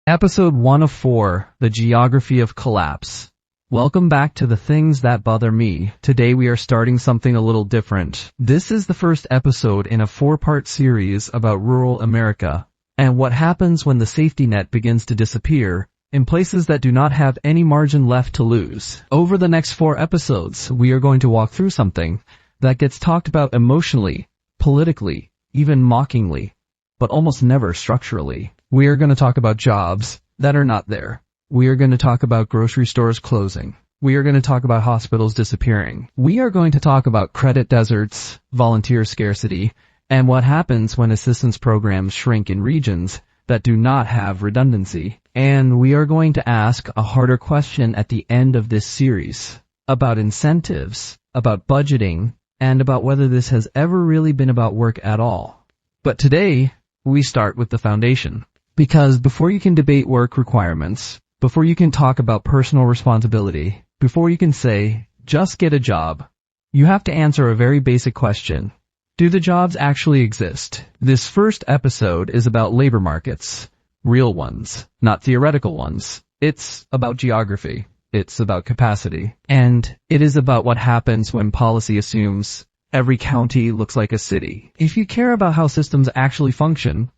Episode 1 of 4, The Geography of Collapse. Welcome back to The Things That Bother Me. Today we are starting something a little different. This is the first episode in a 4-part series about rural America, and what happens when the safety net begins to disappear in places that do not have any margin left to lose. Over the next 4 episodes, we are going to walk through something that gets talked about emotionally, politically, even mockingly, but almost never structurally. We are going to talk about jobs that are not there. We are going to talk about grocery stores closing. We are going to talk about hospitals disappearing. We are going to talk about credit deserts, volunteer scarcity, and what happens when assistance programs shrink in regions that do not have redundancy. And we are going to ask a harder question at the end of this series about incentives, about budgeting, and about whether this has ever really been about work at all. But today, we start with the foundation. Because before you can debate work requirements, before you can talk about personal responsibility, before you can say, just get a job, you have to answer a very basic question. Do the jobs actually exist? This first episode is about labor markets. Real ones, not theoretical ones. It's about geography. It's about capacity. And it is about what happens when policy assumes every county looks like a city. If you care about how systems actually function,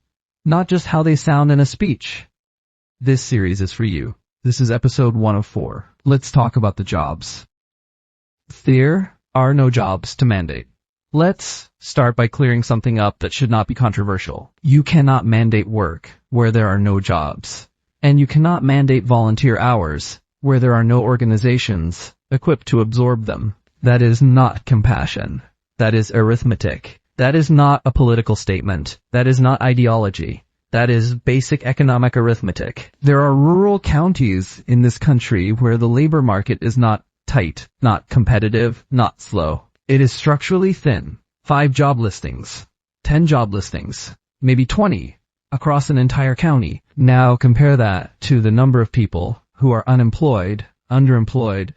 not just how they sound in a speech, this series is for you. This is episode 1 of 4. Let's talk about the jobs. There are no jobs to mandate. Let's start by clearing something up that should not be controversial. You cannot mandate work where there are no jobs. And you cannot mandate volunteer hours where there are no organizations equipped to absorb them. That is not compassion. That is arithmetic. That is not a political statement. That is not ideology. That is basic economic arithmetic. There are rural counties in this country where the labor market is not tight, not competitive, not slow. It is structurally thin. 5 job listings, 10 job listings, maybe 20 across an entire county. Now compare that to the number of people who are unemployed, underemployed,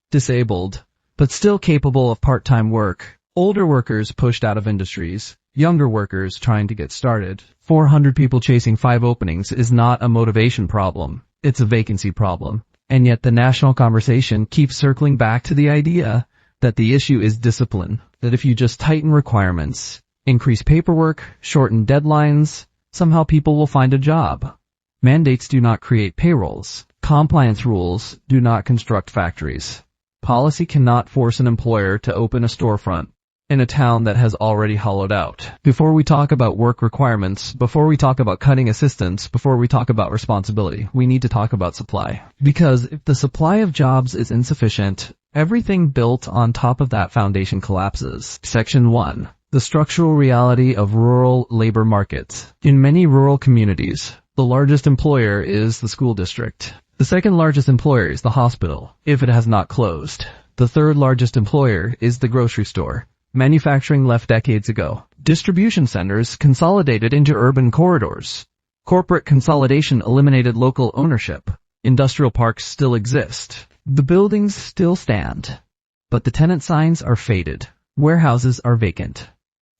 disabled, but still capable of part-time work. Older workers pushed out of industries, younger workers trying to get started. 400 people chasing 5 openings is not a motivation problem. It's a vacancy problem. And yet the national conversation keeps circling back to the idea that the issue is discipline. That if you just tighten requirements, increase paperwork, shorten deadlines, somehow people will find a job. Mandates do not create payrolls. Compliance rules do not construct factories. Policy cannot force an employer to open a storefront in a town that has already hollowed out. Before we talk about work requirements, before we talk about cutting assistance, before we talk about responsibility, we need to talk about supply. Because if the supply of jobs is insufficient, everything built on top of that foundation collapses. Section 1. The structural reality of rural labor markets. In many rural communities, the largest employer is the school district. The second largest employer is the hospital, if it has not closed. The third largest employer is the grocery store. Manufacturing left decades ago. Distribution centers consolidated into urban corridors. Corporate consolidation eliminated local ownership. Industrial parks still exist. The buildings still stand. But the tenant signs are faded. Warehouses are vacant.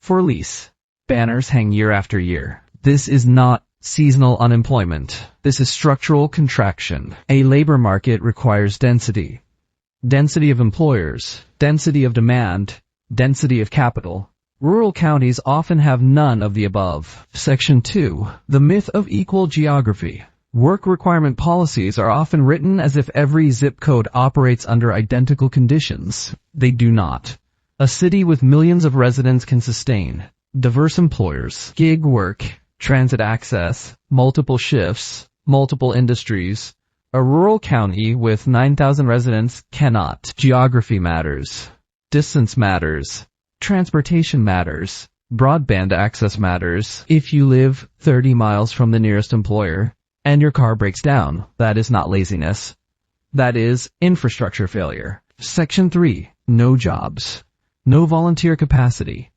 For lease. Banners hang year after year. This is not seasonal unemployment. This is structural contraction. A labor market requires density. Density of employers. Density of demand. Density of capital. Rural counties often have none of the above. Section 2. The myth of equal geography. Work requirement policies are often written as if every zip code operates under identical conditions. They do not. A city with millions of residents can sustain diverse employers, gig work, transit access, multiple shifts, multiple industries. A rural county with 9,000 residents cannot. Geography matters. Distance matters. Transportation matters. Broadband access matters. If you live 30 miles from the nearest employer and your car breaks down, that is not laziness. That is infrastructure failure. Section 3. No jobs. No volunteer capacity.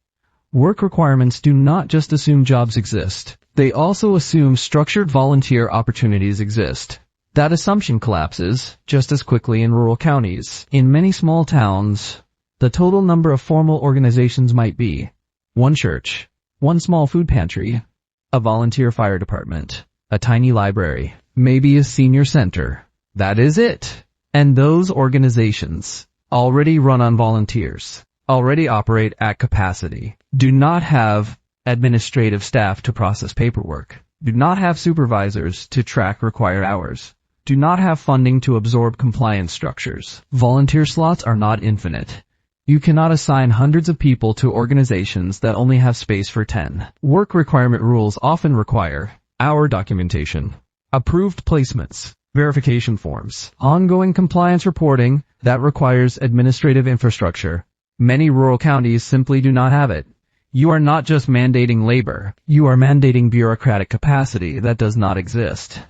Work requirements do not just assume jobs exist. They also assume structured volunteer opportunities exist. That assumption collapses just as quickly in rural counties. In many small towns, the total number of formal organizations might be 1 church, 1 small food pantry, a volunteer fire department, a tiny library, maybe a senior center. That is it. And those organizations already run on volunteers, already operate at capacity, do not have administrative staff to process paperwork, do not have supervisors to track required hours, do not have funding to absorb compliance structures. Volunteer slots are not infinite. You cannot assign hundreds of people to organizations that only have space for 10. Work requirement rules often require hour documentation, approved placements, verification forms, ongoing compliance reporting that requires administrative infrastructure. Many rural counties simply do not have it. You are not just mandating labor, you are mandating bureaucratic capacity that does not exist.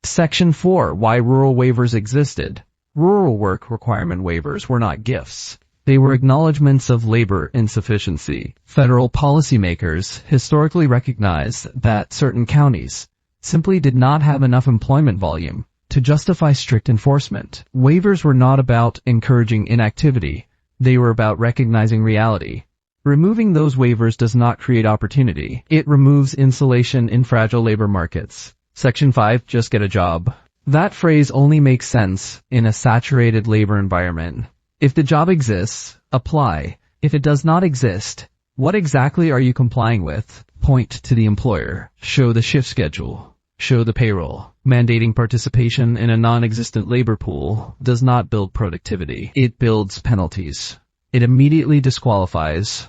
Section 4. Why rural waivers existed. Rural work requirement waivers were not gifts. They were acknowledgments of labor insufficiency. Federal policymakers historically recognized that certain counties simply did not have enough employment volume to justify strict enforcement. Waivers were not about encouraging inactivity. They were about recognizing reality. Removing those waivers does not create opportunity. It removes insulation in fragile labor markets. Section 5. Just get a job. That phrase only makes sense in a saturated labor environment. If the job exists, apply. If it does not exist, what exactly are you complying with? Point to the employer. Show the shift schedule. Show the payroll. Mandating participation in a non-existent labor pool does not build productivity. It builds penalties. It immediately disqualifies.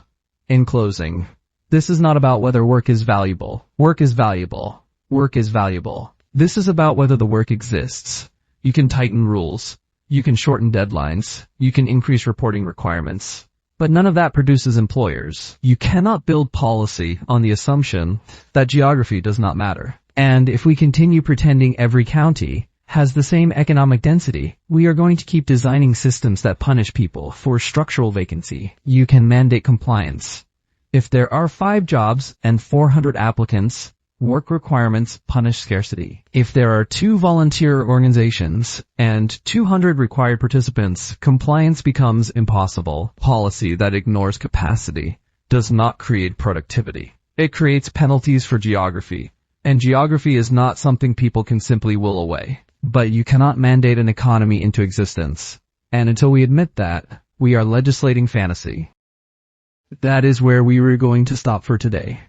In closing, this is not about whether work is valuable. Work is valuable. Work is valuable. This is about whether the work exists. You can tighten rules. You can shorten deadlines. You can increase reporting requirements. But none of that produces employers. You cannot build policy on the assumption that geography does not matter. And if we continue pretending every county has the same economic density, we are going to keep designing systems that punish people for structural vacancy. You can mandate compliance. If there are 5 jobs and 400 applicants, work requirements punish scarcity. If there are 2 volunteer organizations and 200 required participants, compliance becomes impossible. Policy that ignores capacity does not create productivity. It creates penalties for geography. And geography is not something people can simply will away. But you cannot mandate an economy into existence. And until we admit that, we are legislating fantasy. That is where we were going to stop for today.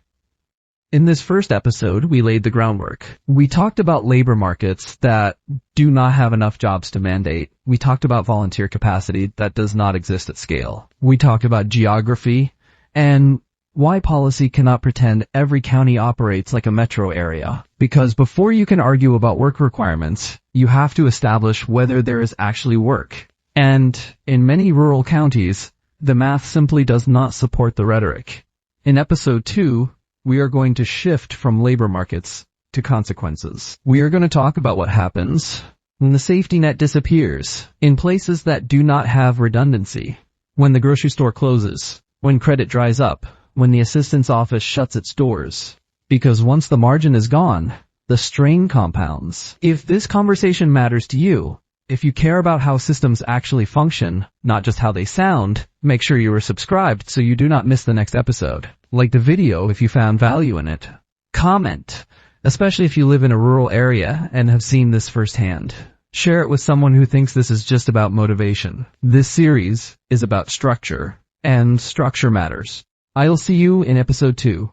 In this first episode, we laid the groundwork. We talked about labor markets that do not have enough jobs to mandate. We talked about volunteer capacity that does not exist at scale. We talked about geography and why policy cannot pretend every county operates like a metro area. Because before you can argue about work requirements, you have to establish whether there is actually work. And in many rural counties, the math simply does not support the rhetoric. In episode 2, we are going to shift from labor markets to consequences. We are going to talk about what happens when the safety net disappears in places that do not have redundancy, when the grocery store closes, when credit dries up, when the assistance office shuts its doors. Because once the margin is gone, the strain compounds. If this conversation matters to you, if you care about how systems actually function, not just how they sound, make sure you are subscribed so you do not miss the next episode. Like the video if you found value in it. Comment, especially if you live in a rural area and have seen this firsthand. Share it with someone who thinks this is just about motivation. This series is about structure, and structure matters. I'll see you in episode 2.